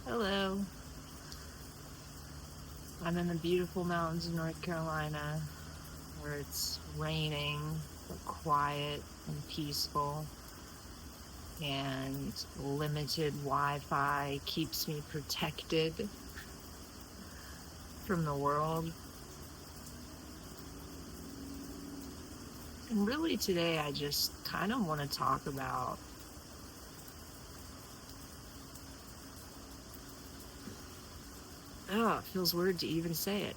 Hello. I'm in the beautiful mountains of North Carolina where it's raining, but quiet and peaceful, and limited Wi Fi keeps me protected from the world. And really, today, I just kind of want to talk about it feels weird to even say it.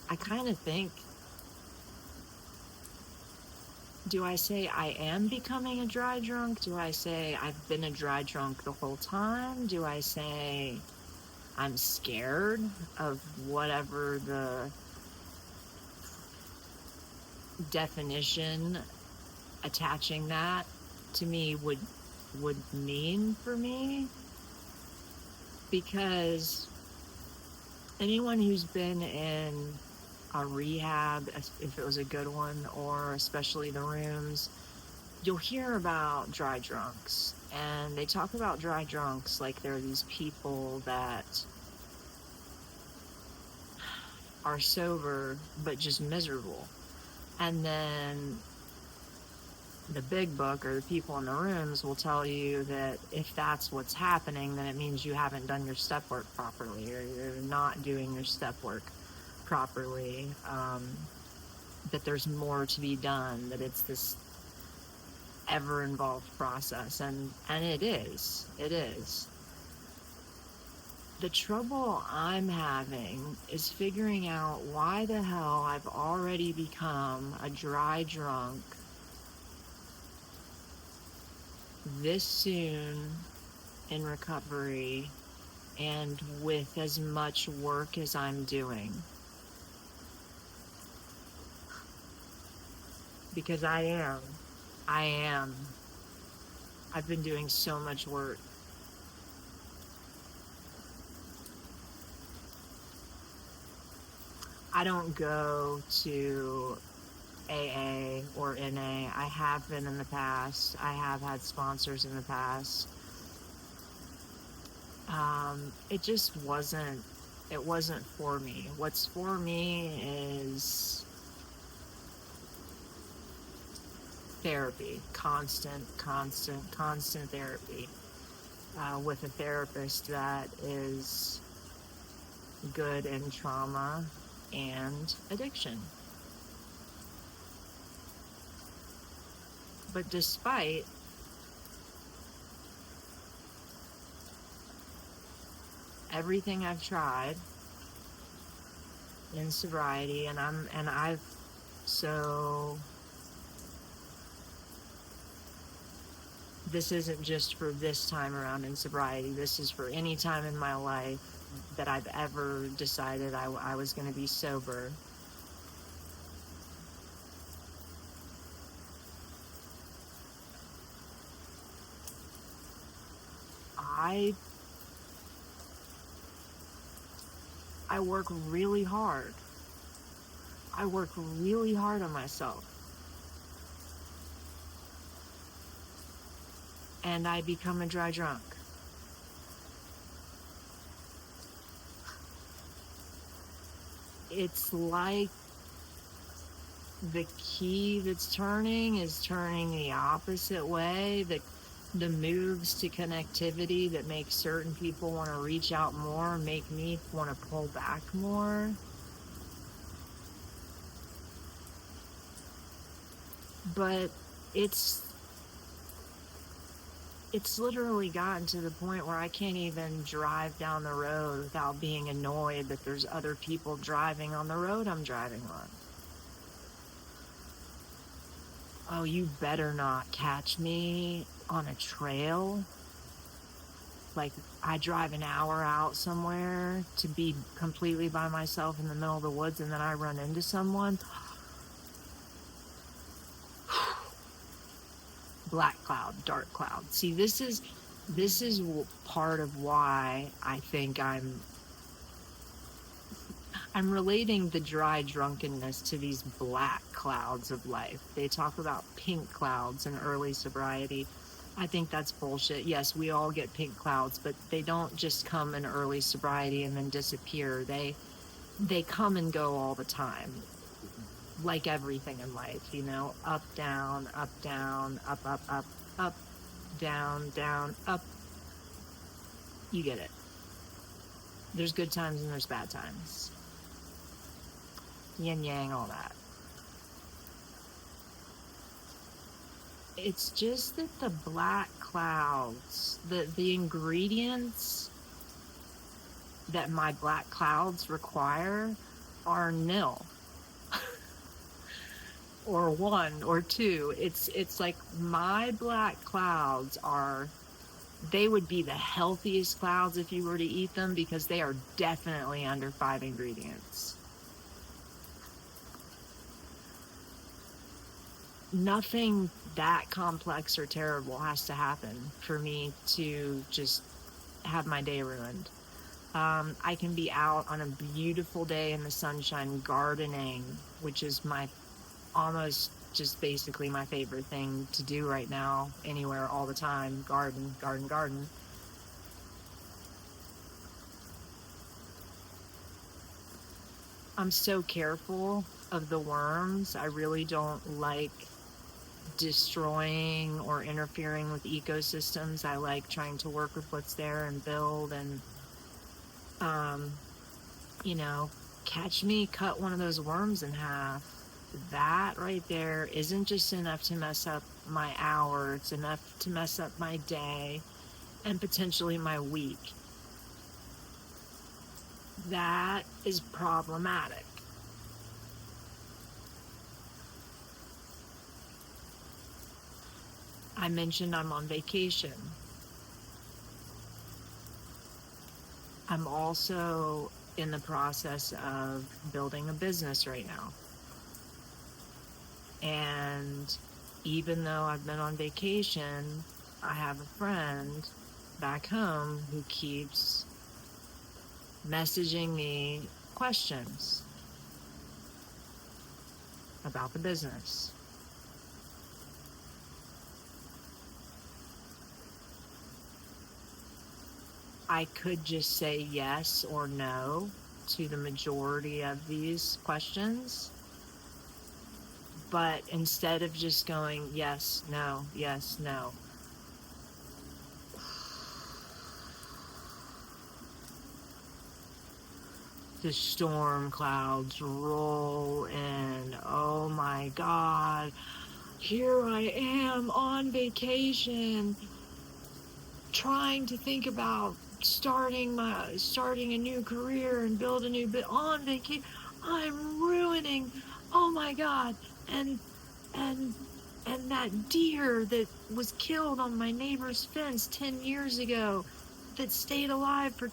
I kind of think, do I say I am becoming a dry drunk? Do I say I've been a dry drunk the whole time? Do I say I'm scared of whatever the definition attaching that to me would mean for me? Because anyone who's been in a rehab, if it was a good one, or especially the rooms, you'll hear about dry drunks, and they talk about dry drunks like they're these people that are sober but just miserable. And then the big book or the people in the rooms will tell you that if that's what's happening, then it means you haven't done your step work properly, or you're not doing your step work properly, that there's more to be done, that it's this ever involved process. And it is. The trouble I'm having is figuring out why the hell I've already become a dry drunk this soon in recovery and with as much work as I'm doing. Because I am. I've been doing so much work. I don't go to AA or NA. I have been in the past. I have had sponsors in the past. It just wasn't for me. What's for me is therapy, constant therapy, with a therapist that is good in trauma and addiction. But despite everything I've tried in sobriety, this isn't just for this time around in sobriety, this is for any time in my life that I've ever decided I was going to be sober. I work really hard. I work really hard on myself. And I become a dry drunk. It's like the key that's turning is turning the opposite way. The moves to connectivity that make certain people want to reach out more make me want to pull back more. But it's literally gotten to the point where I can't even drive down the road without being annoyed that there's other people driving on the road I'm driving on. Oh, you better not catch me on a trail. Like, I drive an hour out somewhere to be completely by myself in the middle of the woods, and then I run into someone. Black cloud, dark cloud. See, this is part of why I think I'm relating the dry drunkenness to these black clouds of life. They talk about pink clouds in early sobriety. I think that's bullshit. Yes, we all get pink clouds, but they don't just come in early sobriety and then disappear. They come and go all the time, like everything in life, you know, up, down, up, down, up, down, down, up. You get it. There's good times and there's bad times. Yin yang, all that. It's just that the black clouds, the ingredients that my black clouds require are nil. Or one or two. It's like my black clouds they would be the healthiest clouds if you were to eat them, because they are definitely under 5 ingredients. Nothing that complex or terrible has to happen for me to just have my day ruined. I can be out on a beautiful day in the sunshine gardening, which is almost just basically my favorite thing to do right now, anywhere, all the time. Garden, garden, garden. I'm so careful of the worms. I really don't like destroying or interfering with ecosystems. I like trying to work with what's there and build and, you know, catch me cut one of those worms in half. That right there isn't just enough to mess up my hour. It's enough to mess up my day and potentially my week. That is problematic. I mentioned I'm on vacation. I'm also in the process of building a business right now. And even though I've been on vacation, I have a friend back home who keeps messaging me questions about the business. I could just say yes or no to the majority of these questions. But instead of just going yes, no, the storm clouds roll in. Oh my God, here I am on vacation, trying to think about starting a new career and build a new on vacation. I'm ruining. Oh my God, and that deer that was killed on my neighbor's fence 10 years ago, that stayed alive for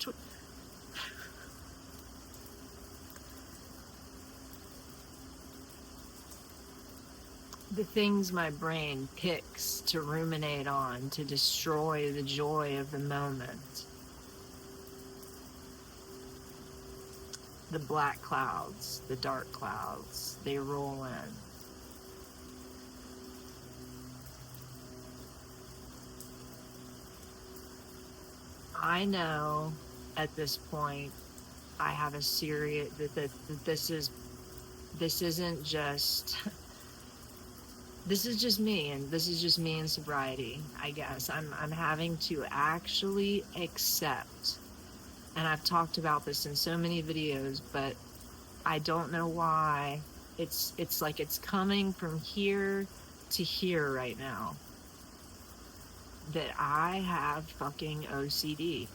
the things my brain picks to ruminate on, to destroy the joy of the moment. The black clouds, the dark clouds, they roll in. I know at this point I have a serious, that this isn't just, this is just me, and this is just me in sobriety, I guess. I'm having to actually accept, and I've talked about this in so many videos, but I don't know why. It's like it's coming from here to here right now, that I have fucking OCD.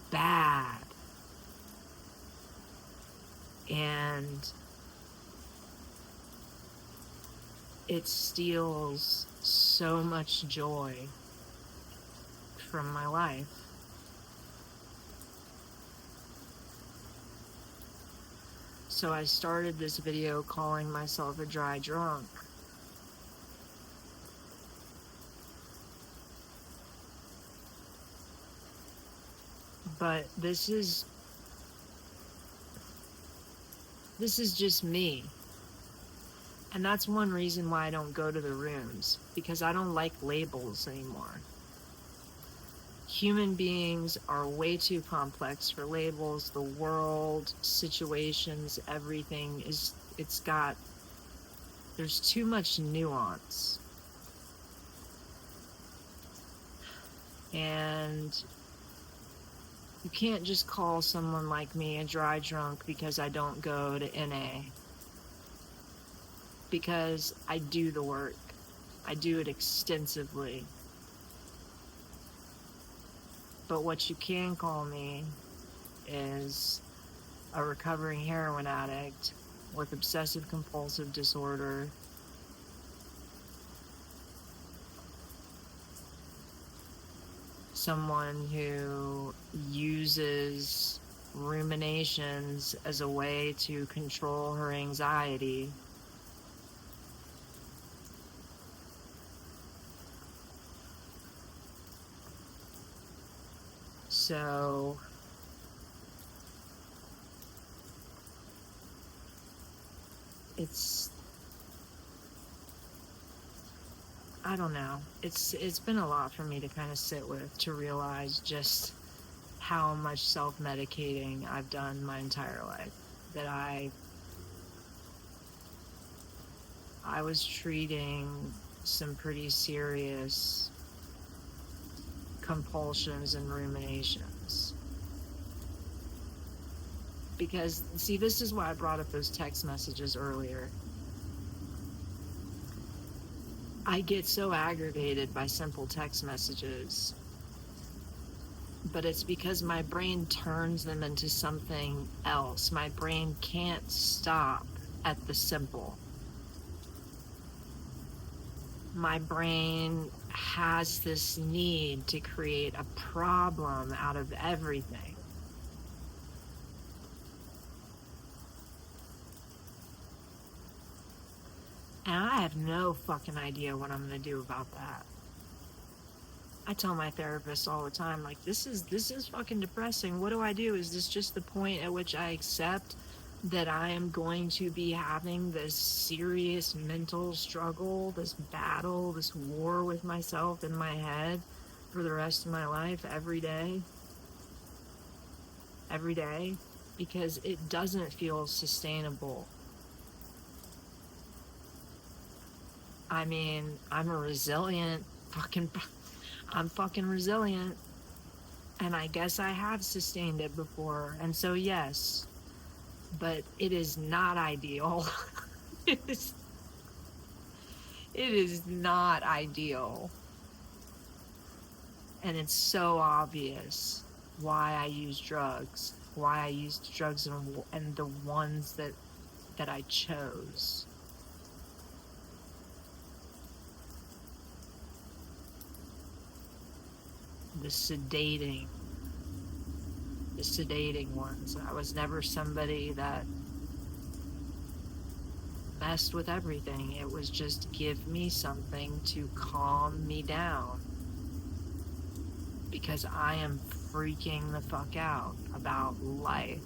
Bad. And it steals so much joy from my life. So I started this video calling myself a dry drunk. But this is just me. And that's one reason why I don't go to the rooms, because I don't like labels anymore. Human beings are way too complex for labels. The world, situations, everything there's too much nuance. And you can't just call someone like me a dry drunk because I don't go to NA. Because I do the work. I do it extensively. But what you can call me is a recovering heroin addict with obsessive compulsive disorder, someone who uses ruminations as a way to control her anxiety. So I don't know. It's been a lot for me to kind of sit with, to realize just how much self-medicating I've done my entire life. That I was treating some pretty serious compulsions and ruminations. Because, see, this is why I brought up those text messages earlier. I get so aggravated by simple text messages, but it's because my brain turns them into something else. My brain can't stop at the simple. My brain has this need to create a problem out of everything. And I have no fucking idea what I'm going to do about that. I tell my therapist all the time, like, this is fucking depressing. What do I do? Is this just the point at which I accept that I am going to be having this serious mental struggle, this battle, this war with myself in my head for the rest of my life every day? Every day? Because it doesn't feel sustainable. I mean, I'm fucking resilient. And I guess I have sustained it before. And so, yes, but it is not ideal. it is not ideal. And it's so obvious why I use drugs, why I used drugs and the ones that I chose. The sedating ones. I was never somebody that messed with everything. It was just give me something to calm me down, because I am freaking the fuck out about life.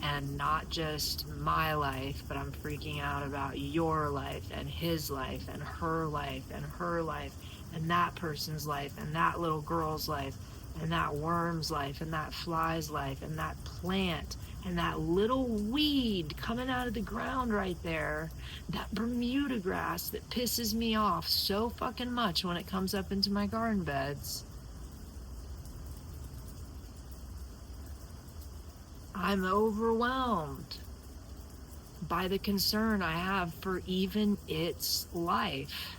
And not just my life, but I'm freaking out about your life and his life and her life and her life and that person's life and that little girl's life and that worm's life and that fly's life and that plant and that little weed coming out of the ground right there, that Bermuda grass that pisses me off so fucking much when it comes up into my garden beds. I'm overwhelmed by the concern I have for even its life.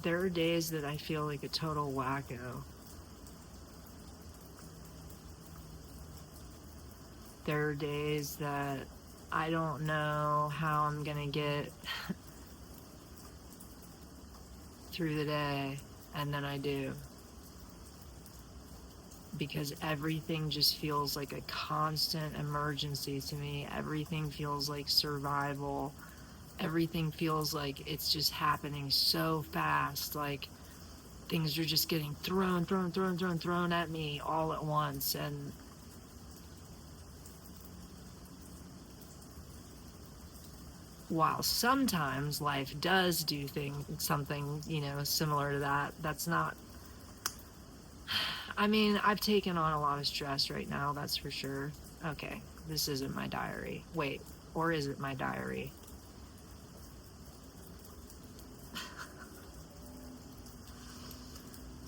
There are days that I feel like a total wacko. There are days that I don't know how I'm gonna get through the day, and then I do. because everything just feels like a constant emergency to me. Everything feels like survival. Everything feels like it's just happening so fast. Like things are just getting thrown at me all at once. And while sometimes life does do something, similar to that, that's not. I mean, I've taken on a lot of stress right now, that's for sure. Okay, this isn't my diary. Wait, or is it my diary?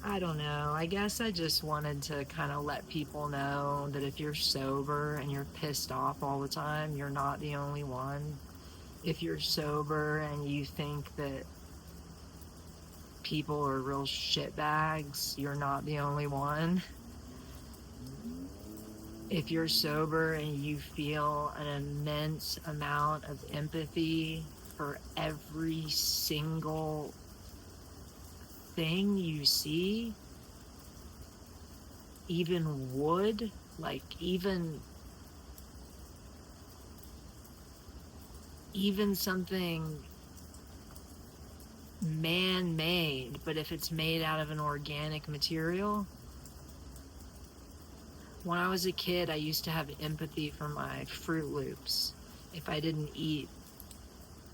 I don't know. I guess I just wanted to kind of let people know that if you're sober and you're pissed off all the time, you're not the only one. If you're sober and you think that people are real shitbags, you're not the only one. If you're sober and you feel an immense amount of empathy for every single thing you see, even wood, like even something man-made, but if it's made out of an organic material. When I was a kid, I used to have empathy for my Fruit Loops. If I didn't eat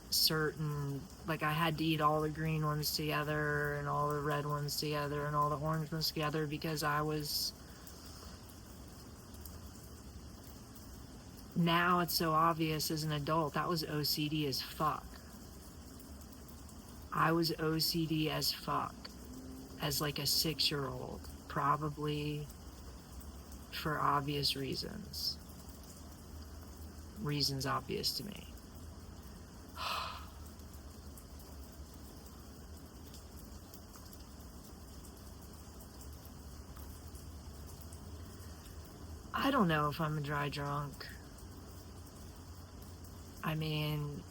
certain, like I had to eat all the green ones together and all the red ones together and all the orange ones together because now it's so obvious as an adult, that was OCD as fuck. I was OCD as fuck as like a 6-year-old, probably for obvious reasons. Reasons obvious to me. I don't know if I'm a dry drunk. I mean,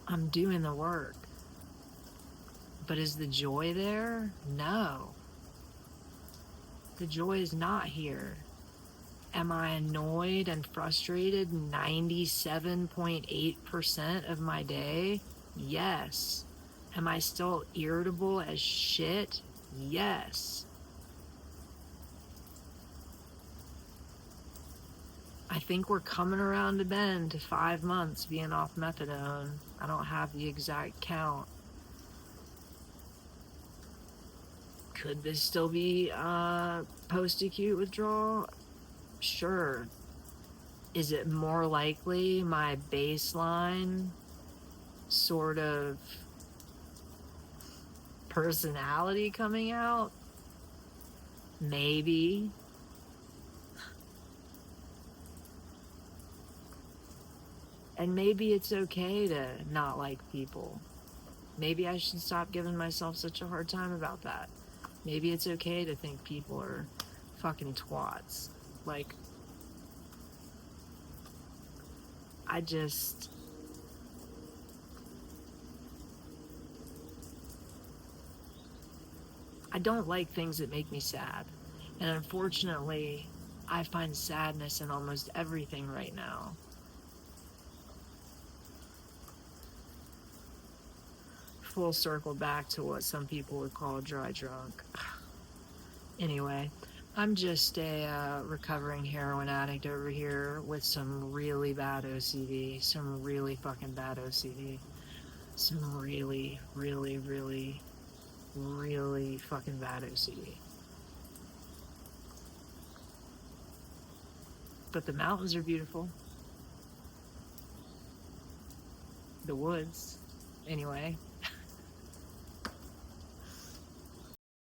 I'm doing the work. But is the joy there? No. The joy is not here. Am I annoyed and frustrated 97.8% of my day? Yes. Am I still irritable as shit? Yes. I think we're coming around the bend to 5 months being off methadone. I don't have the exact count. Could this still be post-acute withdrawal? Sure. Is it more likely my baseline sort of personality coming out? Maybe. And maybe it's okay to not like people. Maybe I should stop giving myself such a hard time about that. Maybe it's okay to think people are fucking twats. Like, I don't like things that make me sad. And unfortunately, I find sadness in almost everything right now. Full circle back to what some people would call a dry drunk. Anyway, I'm just a recovering heroin addict over here with some really bad OCD, some really fucking bad OCD, some really, really, really, really fucking bad OCD. But the mountains are beautiful. The woods, anyway.